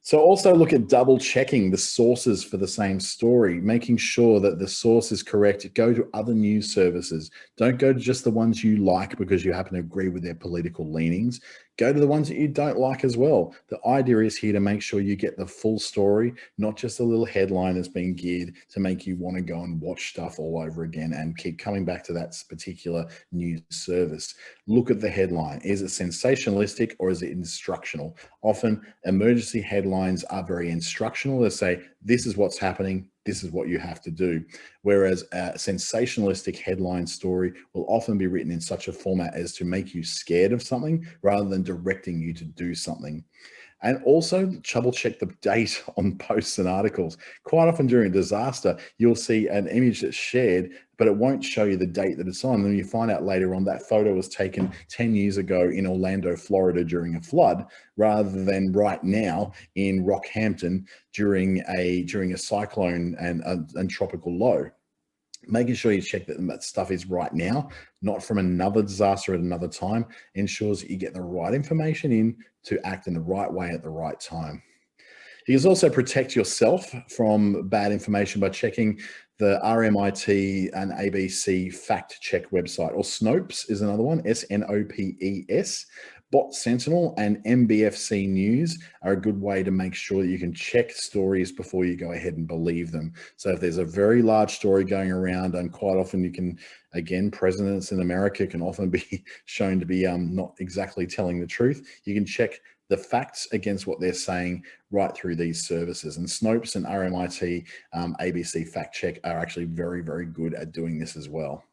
So also look at double checking the sources for the same story, making sure that the source is correct. Go to other news services. Don't go to just the ones you like because you happen to agree with their political leanings. Go to the ones that you don't like as well. The idea is here to make sure you get the full story, not just a little headline that's being geared to make you want to go and watch stuff all over again and keep coming back to that particular news service. Look at the headline. Is it sensationalistic or is it instructional? Often emergency headlines are very instructional. They say, this is what's happening, this is what you have to do. Whereas a sensationalistic headline story will often be written in such a format as to make you scared of something rather than directing you to do something. And also double check the date on posts and articles. Quite often during a disaster, you'll see an image that's shared, but it won't show you the date that it's on. And then you find out later on that photo was taken 10 years ago in Orlando, Florida during a flood, rather than right now in Rockhampton during a cyclone and tropical low. Making sure you check that stuff is right now, not from another disaster at another time, ensures that you get the right information in to act in the right way at the right time. You can also protect yourself from bad information by checking the RMIT and ABC fact check website, or Snopes is another one, SNOPES. Bot Sentinel and MBFC News are a good way to make sure that you can check stories before you go ahead and believe them. So if there's a very large story going around, and quite often you can, again, presidents in America can often be shown to be not exactly telling the truth, you can check the facts against what they're saying right through these services. And Snopes and RMIT ABC Fact Check are actually very, very good at doing this as well.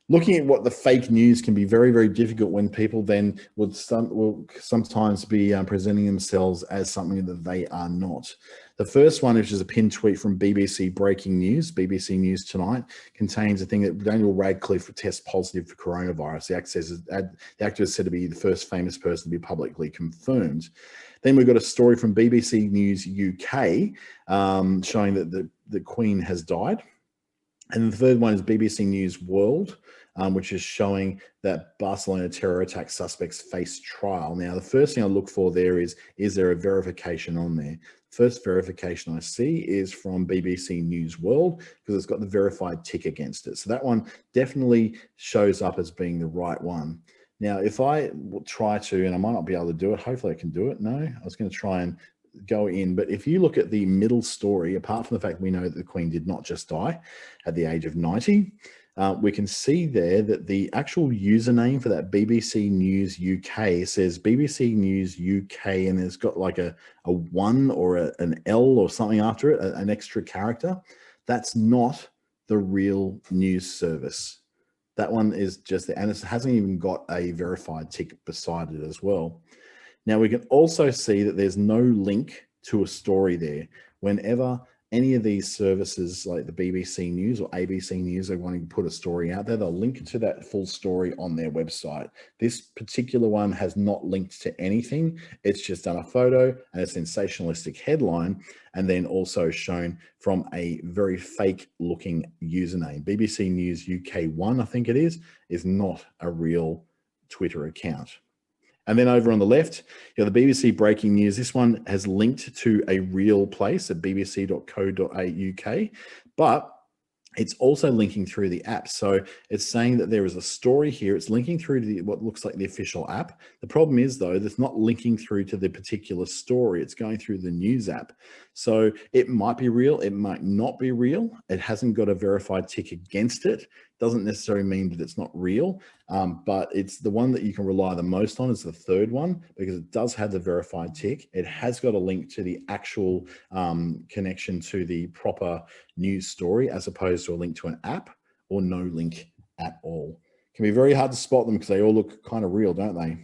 Looking at what the fake news can be very, very difficult when people then will sometimes be presenting themselves as something that they are not. The first one, which is a pinned tweet from BBC Breaking News, BBC News Tonight, contains a thing that Daniel Radcliffe would test positive for coronavirus. The actor is said to be the first famous person to be publicly confirmed. Then we've got a story from BBC News UK showing that the Queen has died. And the third one is BBC News World, which is showing that Barcelona terror attack suspects face trial. Now, the first thing I look for there is there a verification on there? First verification I see is from BBC News World, because it's got the verified tick against it. So that one definitely shows up as being the right one. Now, if I try to, and I might not be able to do it, hopefully I can do it. No, I was going to try and go in, but if you look at the middle story, apart from the fact we know that the Queen did not just die at the age of 90, we can see there that the actual username for that BBC News UK says BBC News UK, and it's got like a 1 or an L or something after it, an extra character. That's not the real news service. That one is just there, and it hasn't even got a verified tick beside it as well. Now, we can also see that there's no link to a story there. Whenever any of these services like the BBC News or ABC News are wanting to put a story out there, they'll link to that full story on their website. This particular one has not linked to anything. It's just done a photo and a sensationalistic headline, and then also shown from a very fake looking username. BBC News UK 1, I think it is not a real Twitter account. And then over on the left, you know, the BBC Breaking News. This one has linked to a real place at bbc.co.uk, but it's also linking through the app. So it's saying that there is a story here. It's linking through to what looks like the official app. The problem is, though, that's not linking through to the particular story. It's going through the news app. So it might be real. It might not be real. It hasn't got a verified tick against it. Doesn't necessarily mean that it's not real, but it's the one that you can rely the most on is the third one, because it does have the verified tick. It has got a link to the actual connection to the proper news story, as opposed to a link to an app or no link at all. It can be very hard to spot them because they all look kind of real, don't they?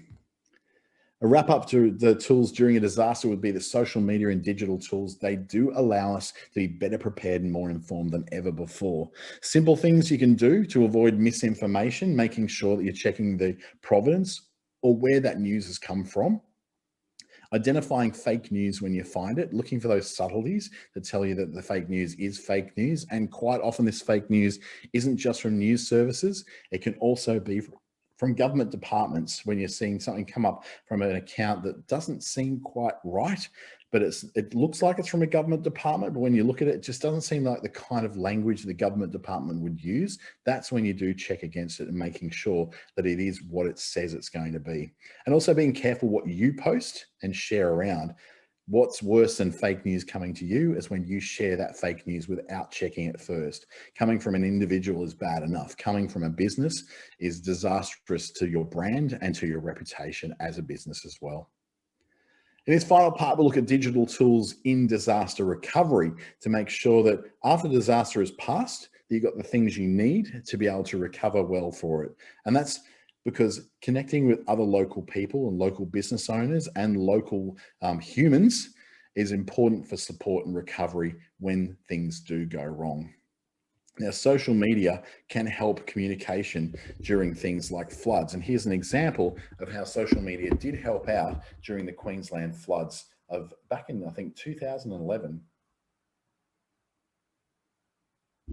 A wrap up to the tools during a disaster would be the social media and digital tools. They do allow us to be better prepared and more informed than ever before. Simple things you can do to avoid misinformation, making sure that you're checking the provenance or where that news has come from. Identifying fake news when you find it, looking for those subtleties that tell you that the fake news is fake news. And quite often this fake news isn't just from news services. It can also be from government departments when you're seeing something come up from an account that doesn't seem quite right, but it looks like it's from a government department, but when you look at it, it just doesn't seem like the kind of language the government department would use. That's when you do check against it and making sure that it is what it says it's going to be. And also being careful what you post and share around. What's worse than fake news coming to you is when you share that fake news without checking it first. Coming from an individual is bad enough. Coming from a business is disastrous to your brand and to your reputation as a business as well. In this final part, we'll look at digital tools in disaster recovery to make sure that after the disaster is past, you've got the things you need to be able to recover well for it. And that's because connecting with other local people and local business owners and local humans is important for support and recovery when things do go wrong. Now, social media can help communication during things like floods. And here's an example of how social media did help out during the Queensland floods of back in, I think, 2011.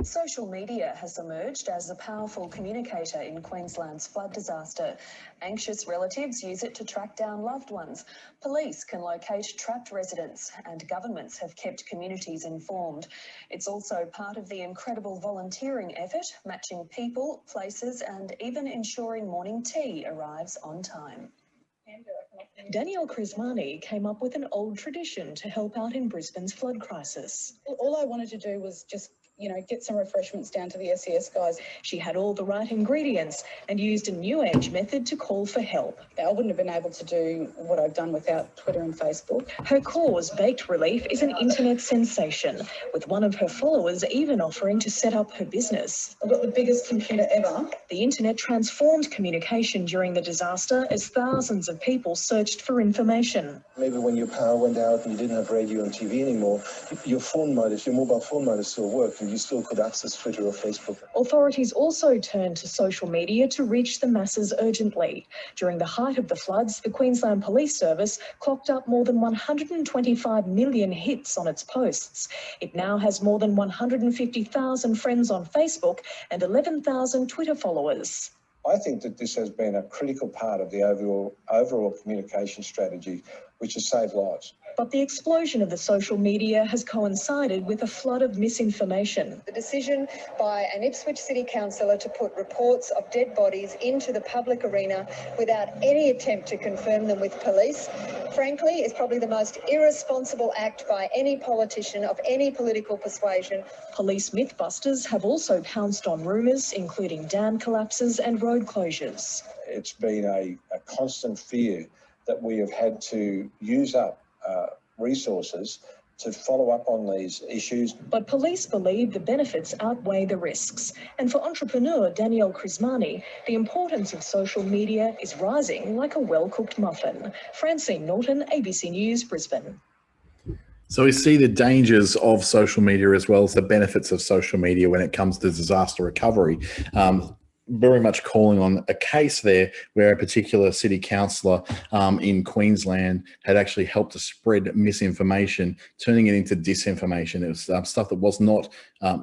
Social media has emerged as a powerful communicator in Queensland's flood disaster. Anxious relatives use it to track down loved ones. Police can locate trapped residents, and governments have kept communities informed. It's also part of the incredible volunteering effort, matching people, places, and even ensuring morning tea arrives on time. Danielle Crismani came up with an old tradition to help out in Brisbane's flood crisis.
All I wanted to do was just get some refreshments down to the SES guys.
She had all the right ingredients and used a new age method to call for help.
I wouldn't have been able to do what I've done without Twitter and Facebook.
Her cause, Baked Relief, is an internet sensation, with one of her followers even offering to set up her business.
I've got the biggest computer ever.
The internet transformed communication during the disaster as thousands of people searched for information.
Maybe when your power went out and you didn't have radio and TV anymore, your mobile phone might have still worked and you still could access Twitter or Facebook.
Authorities also turned to social media to reach the masses urgently. During the height of the floods, the Queensland Police Service clocked up more than 125 million hits on its posts. It now has more than 150,000 friends on Facebook and 11,000 Twitter followers.
I think that this has been a critical part of the overall communication strategy, which has saved lives.
But the explosion of the social media has coincided with a flood of misinformation.
The decision by an Ipswich City councillor to put reports of dead bodies into the public arena without any attempt to confirm them with police, frankly, is probably the most irresponsible act by any politician of any political persuasion.
Police mythbusters have also pounced on rumours, including dam collapses and road closures.
It's been a constant fear that we have had to use up resources to follow up on these issues.
But police believe the benefits outweigh the risks. And for entrepreneur Danielle Crismani, the importance of social media is rising like a well-cooked muffin. Francine Norton, ABC News, Brisbane.
So we see the dangers of social media as well as the benefits of social media when it comes to disaster recovery. Very much calling on a case there where a particular city councillor in Queensland had actually helped to spread misinformation, turning it into disinformation. It was stuff that was not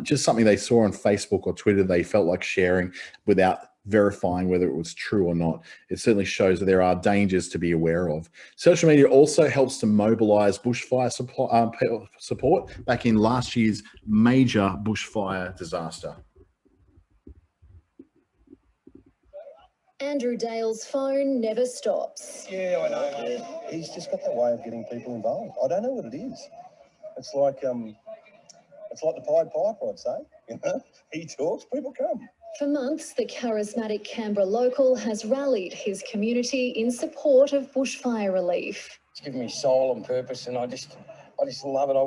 just something they saw on Facebook or Twitter they felt like sharing without verifying whether it was true or not. It certainly shows that there are dangers to be aware of. Social media also helps to mobilise bushfire support back in last year's major bushfire disaster.
Andrew Dale's phone never stops.
Yeah, I know. Yeah. He's just got that way of getting people involved. I don't know what it is. It's like the Pied Piper, I'd say. You know, he talks, people come.
For months, the charismatic Canberra local has rallied his community in support of bushfire relief.
It's given me soul and purpose, and I just love it. I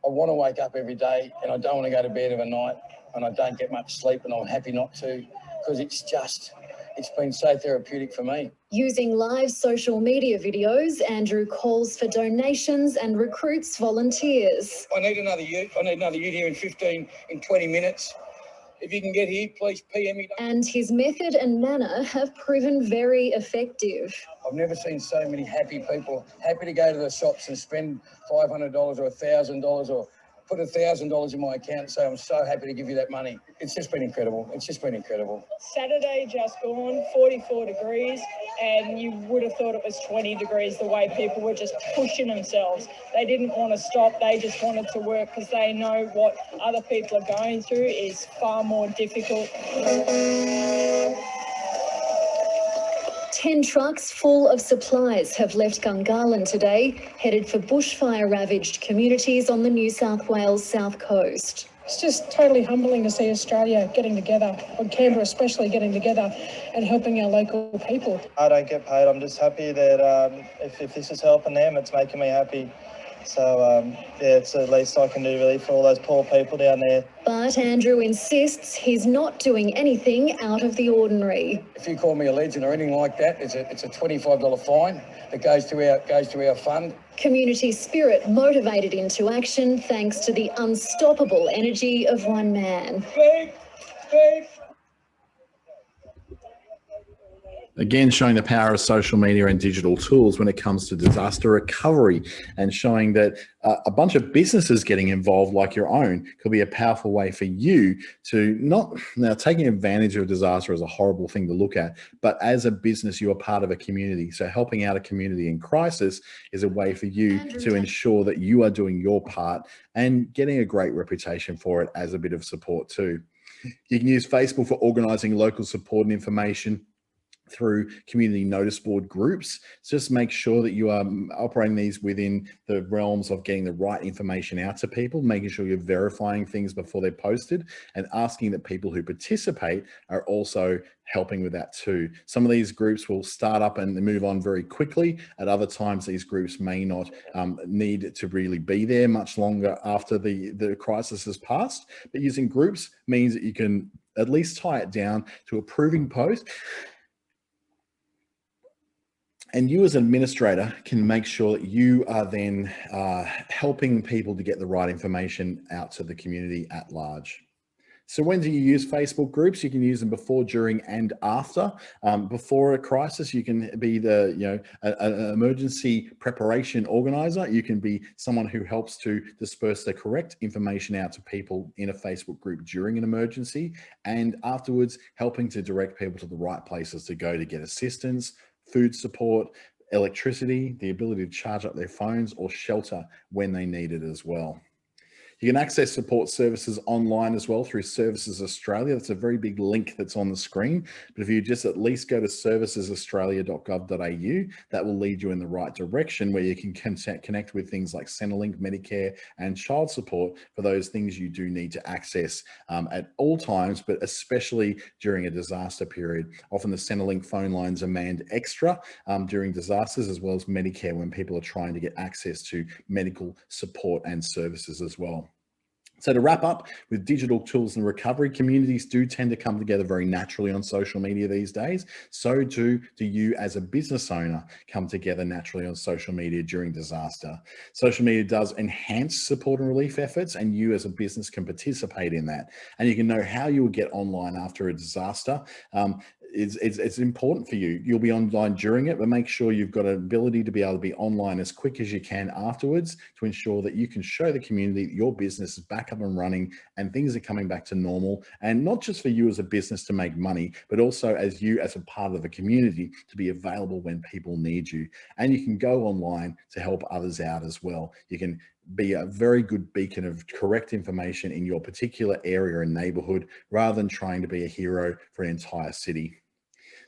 want to wake up every day, and I don't want to go to bed of a night, and I don't get much sleep, and I'm happy not to, because it's been so therapeutic for me.
Using live social media videos, Andrew calls for donations and recruits volunteers.
I need another ute. Here in 20 minutes. If you can get here, please PM me.
And his method and manner have proven very effective.
I've never seen so many happy people, happy to go to the shops and spend $500 or $1,000 or put $1,000 in my account and say, I'm so happy to give you that money. It's just been incredible. It's just been incredible.
Saturday just gone, 44 degrees, and you would have thought it was 20 degrees the way people were just pushing themselves. They didn't want to stop. They just wanted to work because they know what other people are going through is far more difficult.
10 trucks full of supplies have left Gungahlin today, headed for bushfire-ravaged communities on the New South Wales south coast.
It's just totally humbling to see Australia getting together, or Canberra especially getting together and helping our local people.
I don't get paid. I'm just happy that if this is helping them, it's making me happy. So, yeah, it's the least I can do really for all those poor people down there.
But Andrew insists he's not doing anything out of the ordinary.
If you call me a legend or anything like that, it's a $25 fine that goes to our fund.
Community spirit motivated into action thanks to the unstoppable energy of one man.
Again, showing the power of social media and digital tools when it comes to disaster recovery, and showing that a bunch of businesses getting involved like your own could be a powerful way for you to now taking advantage of disaster is a horrible thing to look at, but as a business, you are part of a community. So helping out a community in crisis is a way for you to ensure that you are doing your part and getting a great reputation for it as a bit of support too. You can use Facebook for organising local support and information. through community notice board groups. Just make sure that you are operating these within the realms of getting the right information out to people, making sure you're verifying things before they're posted, and asking that people who participate are also helping with that too. Some of these groups will start up and move on very quickly. At other times, these groups may not need to really be there much longer after the crisis has passed. But using groups means that you can at least tie it down to a proving post. And you as an administrator can make sure that you are then helping people to get the right information out to the community at large. So when do you use Facebook groups? You can use them before, during, and after. Before a crisis, you can be an emergency preparation organizer. You can be someone who helps to disperse the correct information out to people in a Facebook group during an emergency, and afterwards helping to direct people to the right places to go to get assistance, food support, electricity, the ability to charge up their phones, or shelter when they need it as well. You can access support services online as well through Services Australia. That's a very big link that's on the screen. But if you just at least go to servicesaustralia.gov.au, that will lead you in the right direction, where you can connect with things like Centrelink, Medicare, and child support for those things you do need to access at all times, but especially during a disaster period. Often the Centrelink phone lines are manned extra during disasters, as well as Medicare when people are trying to get access to medical support and services as well. So to wrap up, with digital tools and recovery, communities do tend to come together very naturally on social media these days. So too do you as a business owner come together naturally on social media during disaster. Social media does enhance support and relief efforts, and you as a business can participate in that. And you can know how you will get online after a disaster. It's important for you. You'll be online during it, but make sure you've got an ability to be able to be online as quick as you can afterwards, to ensure that you can show the community that your business is back up and running and things are coming back to normal. And not just for you as a business to make money, but also as you as a part of the community to be available when people need you. And you can go online to help others out as well. You can be a very good beacon of correct information in your particular area and neighborhood, rather than trying to be a hero for an entire city.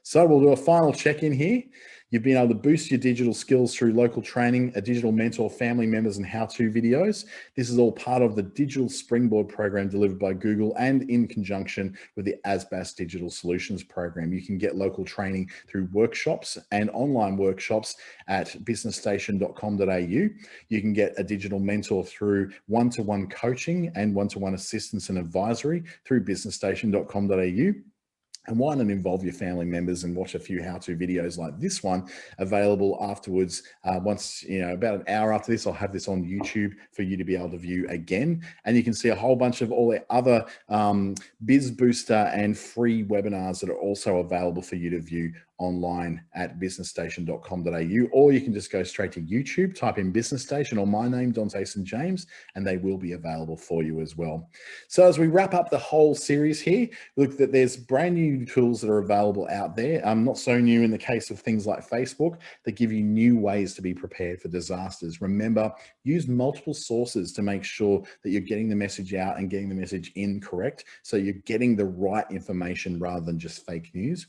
So we'll do a final check-in here. You've been able to boost your digital skills through local training, a digital mentor, family members, and how-to videos. This is all part of the Digital Springboard program delivered by Google and in conjunction with the ASBAS Digital Solutions program. You can get local training through workshops and online workshops at businessstation.com.au. You can get a digital mentor through one-to-one coaching and one-to-one assistance and advisory through businessstation.com.au. And why not involve your family members and watch a few how-to videos like this one available afterwards. Once, about an hour after this, I'll have this on YouTube for you to be able to view again. And you can see a whole bunch of all the other Biz Booster and free webinars that are also available for you to view online at businessstation.com.au, or you can just go straight to YouTube, type in Business Station or my name, Dante St James, and they will be available for you as well. So as we wrap up the whole series here, look that there's brand new tools that are available out there. Not so new in the case of things like Facebook, that give you new ways to be prepared for disasters. Remember, use multiple sources to make sure that you're getting the message out and getting the message in correct, so you're getting the right information rather than just fake news.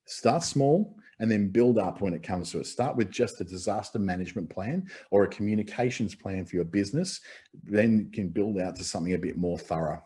Start small and then build up when it comes to it. Start with just a disaster management plan or a communications plan for your business, then you can build out to something a bit more thorough.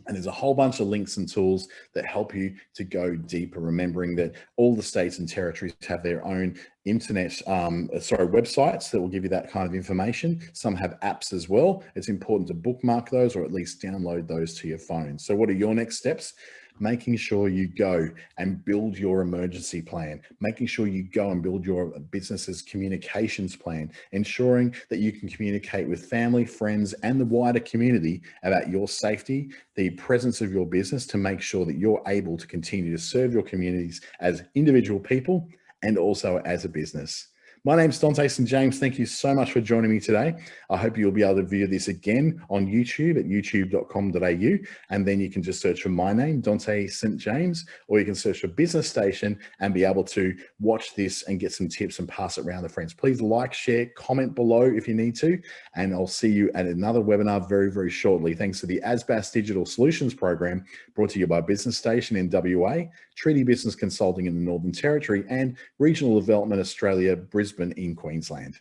And there's a whole bunch of links and tools that help you to go deeper, remembering that all the states and territories have their own websites that will give you that kind of information. Some have apps as well. It's important to bookmark those, or at least download those to your phone. So what are your next steps? Making sure you go and build your emergency plan, making sure you go and build your business's communications plan, ensuring that you can communicate with family, friends, and the wider community about your safety, the presence of your business, to make sure that you're able to continue to serve your communities as individual people and also as a business. My name's Dante St James. Thank you so much for joining me today. I hope you'll be able to view this again on YouTube at youtube.com.au, and then you can just search for my name, Dante St James, or you can search for Business Station and be able to watch this and get some tips and pass it around to friends. Please like, share, comment below if you need to, and I'll see you at another webinar very, very shortly. Thanks to the ASBAS Digital Solutions Program, brought to you by Business Station in WA, Treaty Business Consulting in the Northern Territory, and Regional Development Australia, Brisbane in Queensland.